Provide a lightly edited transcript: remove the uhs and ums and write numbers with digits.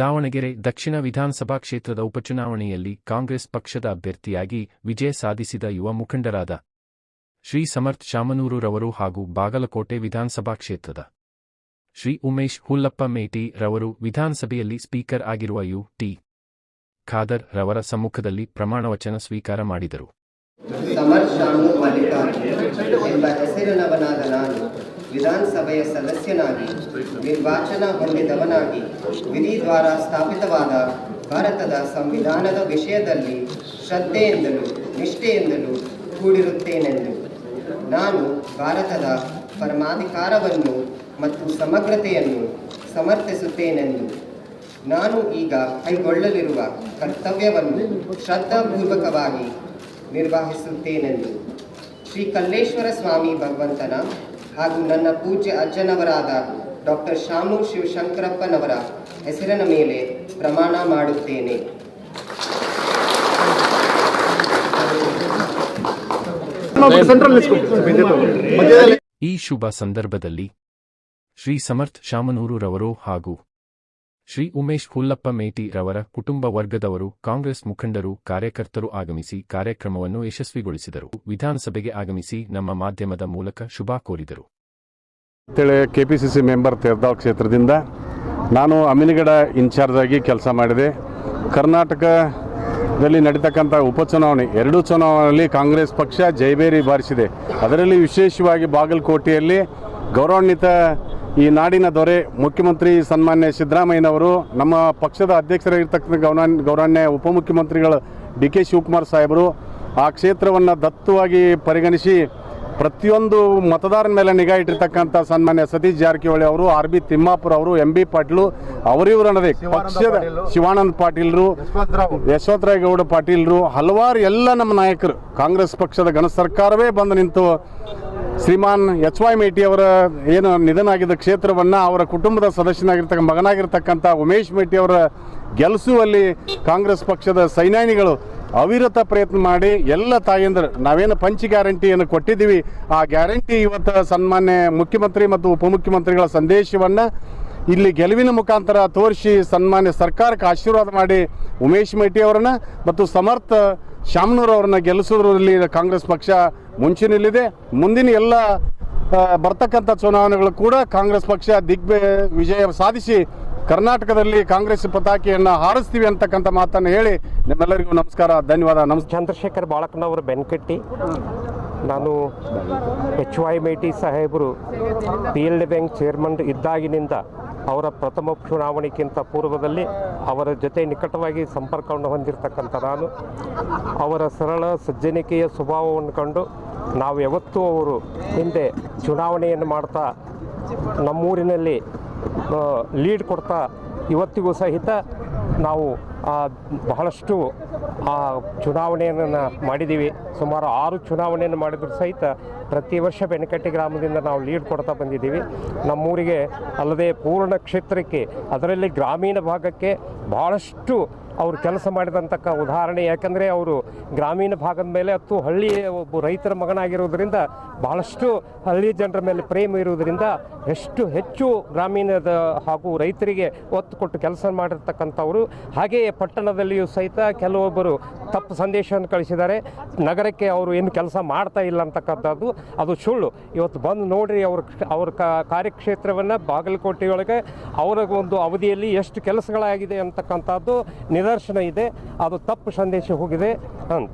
ದಾವಣಗೆರೆ ದಕ್ಷಿಣ ವಿಧಾನಸಭಾ ಕ್ಷೇತ್ರದ ಉಪಚುನಾವಣೆಯಲ್ಲಿ ಕಾಂಗ್ರೆಸ್ ಪಕ್ಷದ ಅಭ್ಯರ್ಥಿಯಾಗಿ ವಿಜಯ ಸಾಧಿಸಿದ ಯುವ ಮುಖಂಡರಾದ ಶ್ರೀ ಸಮರ್ಥ್ ಶಾಮನೂರುರವರು ಹಾಗೂ ಬಾಗಲಕೋಟೆ ವಿಧಾನಸಭಾ ಕ್ಷೇತ್ರದ ಶ್ರೀ ಉಮೇಶ್ ಹುಲ್ಲಪ್ಪ ಮೇಟಿ ರವರು ವಿಧಾನಸಭೆಯಲ್ಲಿ ಸ್ಪೀಕರ್ ಆಗಿರುವ ಯು.ಟಿ. ಖಾದರ್ ರವರ ಸಮ್ಮುಖದಲ್ಲಿ ಪ್ರಮಾಣವಚನ ಸ್ವೀಕಾರ ಮಾಡಿದರು. ಸಮರ್ಥ್ ಶಾಮನೂರ್ ಮಲ್ಲಿಕಾರ್ಜುನ್ ಎಂಬ ಹೆಸರಿನವನಾದ ನಾನು ವಿಧಾನಸಭೆಯ ಸದಸ್ಯನಾಗಿ ನಿರ್ವಾಚನ ಹೊಂದಿದವನಾಗಿ ವಿಧಿ ದ್ವಾರ ಸ್ಥಾಪಿತವಾದ ಭಾರತದ ಸಂವಿಧಾನದ ವಿಷಯದಲ್ಲಿ ಶ್ರದ್ಧೆಯಿಂದಲೂ ನಿಷ್ಠೆಯಿಂದಲೂ ಕೂಡಿರುತ್ತೇನೆಂದು ನಾನು ಭಾರತದ ಪರಮಾಧಿಕಾರವನ್ನು ಮತ್ತು ಸಮಗ್ರತೆಯನ್ನು ಸಮರ್ಥಿಸುತ್ತೇನೆಂದು ನಾನು ಈಗ ಕೈಗೊಳ್ಳಲಿರುವ ಕರ್ತವ್ಯವನ್ನು ಶ್ರದ್ಧಾಪೂರ್ವಕವಾಗಿ ನಿರ್ವಹಿಸುತ್ತೇನೆಂದು ಶ್ರೀ ಕಲ್ಲೇಶ್ವರ ಸ್ವಾಮಿ ಭಗವಂತನ ಹಾಗೂ ನನ್ನ ಪೂಜ್ಯ ಅಜ್ಜನವರಾದ ಡಾಕ್ಟರ್ ಶಾಮನೂರ್ ಶಿವಶಂಕರಪ್ಪನವರ ಹೆಸರಿನ ಮೇಲೆ ಪ್ರಮಾಣ ಮಾಡುತ್ತೇನೆ. ಈ ಶುಭ ಸಂದರ್ಭದಲ್ಲಿ ಶ್ರೀ ಸಮರ್ಥ್ ಶಾಮನೂರುರವರು ಹಾಗೂ ಶ್ರೀ ಉಮೇಶ್ ಹುಲ್ಲಪ್ಪ ಮೇಟಿ ರವರ ಕುಟುಂಬ ವರ್ಗದವರು, ಕಾಂಗ್ರೆಸ್ ಮುಖಂಡರು, ಕಾರ್ಯಕರ್ತರು ಆಗಮಿಸಿ ಕಾರ್ಯಕ್ರಮವನ್ನು ಯಶಸ್ವಿಗೊಳಿಸಿದರು. ವಿಧಾನಸಭೆಗೆ ಆಗಮಿಸಿ ನಮ್ಮ ಮಾಧ್ಯಮದ ಮೂಲಕ ಶುಭ ಕೋರಿದರು. ಕೆಪಿಸಿಸಿ ಮೆಂಬರ್ ತೇರ್ದಾಳ್ ಕ್ಷೇತ್ರದಿಂದ ನಾನು ಅಮಿನಗಡ ಇನ್ಚಾರ್ಜ್ ಆಗಿ ಕೆಲಸ ಮಾಡಿದೆ. ಕರ್ನಾಟಕದಲ್ಲಿ ನಡೀತಕ್ಕಂಥ ಉಪಚುನಾವಣೆ 2 ಚುನಾವಣೆಯಲ್ಲಿ ಕಾಂಗ್ರೆಸ್ ಪಕ್ಷ ಜೈಬೇರಿ ಬಾರಿಸಿದೆ. ಅದರಲ್ಲಿ ವಿಶೇಷವಾಗಿ ಬಾಗಲಕೋಟೆಯಲ್ಲಿ ಗೌರವಾನ್ವಿತ ಈ ನಾಡಿನ ದೊರೆ ಮುಖ್ಯಮಂತ್ರಿ ಸನ್ಮಾನ್ಯ ಸಿದ್ದರಾಮಯ್ಯನವರು, ನಮ್ಮ ಪಕ್ಷದ ಅಧ್ಯಕ್ಷರಾಗಿರ್ತಕ್ಕಂಥ ಗೌರವಾನ್ಯ ಉಪಮುಖ್ಯಮಂತ್ರಿಗಳು ಡಿ.ಕೆ. ಶಿವಕುಮಾರ್ ಸಾಹೇಬರು ಆ ಕ್ಷೇತ್ರವನ್ನು ದತ್ತವಾಗಿ ಪರಿಗಣಿಸಿ ಪ್ರತಿಯೊಂದು ಮತದಾರನ ಮೇಲೆ ನಿಗಾ ಇಟ್ಟಿರ್ತಕ್ಕಂಥ ಸನ್ಮಾನ್ಯ ಸತೀಶ್ ಜಾರಕಿಹೊಳಿ ಅವರು, ಆರ್.ಬಿ. ತಿಮ್ಮಾಪುರ ಅವರು, ಎಂ.ಬಿ. ಪಾಟೀಲು ಅವರಿವರನ್ನದೇ ಪಕ್ಷದ ಶಿವಾನಂದ ಪಾಟೀಲ್ರು, ಯಶವಂತರಾಯ ಗೌಡ ಪಾಟೀಲ್ರು, ಹಲವಾರು ಎಲ್ಲ ನಮ್ಮ ನಾಯಕರು, ಕಾಂಗ್ರೆಸ್ ಪಕ್ಷದ ಘನ ಸರ್ಕಾರವೇ ಬಂದು ನಿಂತು ಶ್ರೀಮಾನ್ ಎಚ್.ವೈ. ಮೇಟಿ ಅವರ ಏನು ನಿಧನ ಆಗಿದ್ದ ಕ್ಷೇತ್ರವನ್ನು ಅವರ ಕುಟುಂಬದ ಸದಸ್ಯನಾಗಿರ್ತಕ್ಕ ಮಗನಾಗಿರ್ತಕ್ಕಂಥ ಉಮೇಶ್ ಮೇಟಿ ಅವರ ಗೆಲ್ಲಿಸುವಲ್ಲಿ ಕಾಂಗ್ರೆಸ್ ಪಕ್ಷದ ಸೈನ್ಯಾನಿಗಳು ಅವಿರತ ಪ್ರಯತ್ನ ಮಾಡಿ ಎಲ್ಲ ತಾಯಂದರು ನಾವೇನು ಗ್ಯಾರಂಟಿಯನ್ನು ಕೊಟ್ಟಿದ್ದೀವಿ ಆ ಗ್ಯಾರಂಟಿ ಇವತ್ತು ಸನ್ಮಾನ್ಯ ಮುಖ್ಯಮಂತ್ರಿ ಮತ್ತು ಉಪಮುಖ್ಯಮಂತ್ರಿಗಳ ಸಂದೇಶವನ್ನು ಇಲ್ಲಿ ಗೆಲುವಿನ ಮುಖಾಂತರ ತೋರಿಸಿ ಸನ್ಮಾನ್ಯ ಸರ್ಕಾರಕ್ಕೆ ಆಶೀರ್ವಾದ ಮಾಡಿ ಉಮೇಶ್ ಮೇಟಿ ಅವರನ್ನ ಮತ್ತು ಸಮರ್ಥ್ ಶಾಮನೂರ್ ಅವರನ್ನ ಗೆಲ್ಲಿಸೋದ್ರಲ್ಲಿ ಕಾಂಗ್ರೆಸ್ ಪಕ್ಷ ಮುಂಚೂಣಿಯಲ್ಲಿದೆ. ಮುಂದಿನ ಎಲ್ಲ ಬರ್ತಕ್ಕಂಥ ಚುನಾವಣೆಗಳು ಕೂಡ ಕಾಂಗ್ರೆಸ್ ಪಕ್ಷ ವಿಜಯ ಸಾಧಿಸಿ ಕರ್ನಾಟಕದಲ್ಲಿ ಕಾಂಗ್ರೆಸ್ ಪತಾಕೆಯನ್ನು ಹಾರಿಸ್ತೀವಿ ಅಂತಕ್ಕಂಥ ಮಾತನ್ನು ಹೇಳಿ ನಿಮ್ಮೆಲ್ಲರಿಗೂ ನಮಸ್ಕಾರ, ಧನ್ಯವಾದ. ಚಂದ್ರಶೇಖರ್ ಬಾಳಕನವರು ಬೆನ್ಕಟ್ಟಿ. ನಾನು ಎಚ್.ವೈ. ಮೇಟಿ ಸಾಹೇಬರು PLD ಬ್ಯಾಂಕ್ ಚೇರ್ಮನ್ ಇದ್ದಾಗಿನಿಂದ ಅವರ ಪ್ರಥಮ ಚುನಾವಣೆಗಿಂತ ಪೂರ್ವದಲ್ಲಿ ಅವರ ಜೊತೆ ನಿಕಟವಾಗಿ ಸಂಪರ್ಕವನ್ನು ಹೊಂದಿರತಕ್ಕಂಥ ನಾನು ಅವರ ಸರಳ ಸಜ್ಜನಿಕೆಯ ಸ್ವಭಾವವನ್ನು ಕಂಡು ನಾವು ಯಾವತ್ತೂ ಅವರು ಹಿಂದೆ ಚುನಾವಣೆಯನ್ನು ಮಾಡ್ತಾ ನಮ್ಮೂರಿನಲ್ಲಿ ಲೀಡ್ ಕೊಡ್ತಾ ಇವತ್ತಿಗೂ ಸಹಿತ ನಾವು ಬಹಳಷ್ಟು ಚುನಾವಣೆಯನ್ನು ಮಾಡಿದ್ದೀವಿ. ಸುಮಾರು 6 ಚುನಾವಣೆಯನ್ನು ಮಾಡಿದ್ರು ಸಹಿತ ಪ್ರತಿ ವರ್ಷ ಬೆನಕಟ್ಟಿ ಗ್ರಾಮದಿಂದ ನಾವು ಲೀಡ್ ಕೊಡ್ತಾ ಬಂದಿದ್ದೀವಿ. ನಮ್ಮೂರಿಗೆ ಅಲ್ಲದೆ ಪೂರ್ಣ ಕ್ಷೇತ್ರಕ್ಕೆ, ಅದರಲ್ಲಿ ಗ್ರಾಮೀಣ ಭಾಗಕ್ಕೆ ಬಹಳಷ್ಟು ಅವರು ಕೆಲಸ ಮಾಡಿದಂತಕ್ಕ ಉದಾಹರಣೆ. ಯಾಕಂದರೆ ಅವರು ಗ್ರಾಮೀಣ ಭಾಗದ ಮೇಲೆ ಮತ್ತು ಹಳ್ಳಿಯ ಒಬ್ಬ ರೈತರ ಮಗನಾಗಿರೋದ್ರಿಂದ ಬಹಳಷ್ಟು ಹಳ್ಳಿ ಜನರ ಮೇಲೆ ಪ್ರೇಮ ಇರುವುದರಿಂದ ಹೆಚ್ಚು ಗ್ರಾಮೀಣದ ಹಾಗೂ ರೈತರಿಗೆ ಒತ್ತು ಕೊಟ್ಟು ಕೆಲಸ ಮಾಡಿರ್ತಕ್ಕಂಥವರು. ಹಾಗೆಯೇ ಪಟ್ಟಣದಲ್ಲಿಯೂ ಸಹಿತ ಕೆಲವೊಬ್ಬರು ತಪ್ಪು ಸಂದೇಶವನ್ನು ಕಳಿಸಿದ್ದಾರೆ. ನಗರಕ್ಕೆ ಅವರು ಏನು ಕೆಲಸ ಮಾಡ್ತಾ ಇಲ್ಲ ಅಂತಕ್ಕಂಥದ್ದು ಅದು ಸುಳ್ಳು. ಇವತ್ತು ಬಂದು ನೋಡ್ರಿ ಅವ್ರ ಕಾರ್ಯಕ್ಷೇತ್ರವನ್ನು ಬಾಗಲಕೋಟೆಯೊಳಗೆ ಅವರ ಒಂದು ಅವಧಿಯಲ್ಲಿ ಎಷ್ಟು ಕೆಲಸಗಳಾಗಿದೆ ಅಂತಕ್ಕಂಥದ್ದು ನಿದರ್ಶನ ಇದೆ. ಅದು ತಪ್ಪು ಸಂದೇಶ ಹೋಗಿದೆ ಅಂತ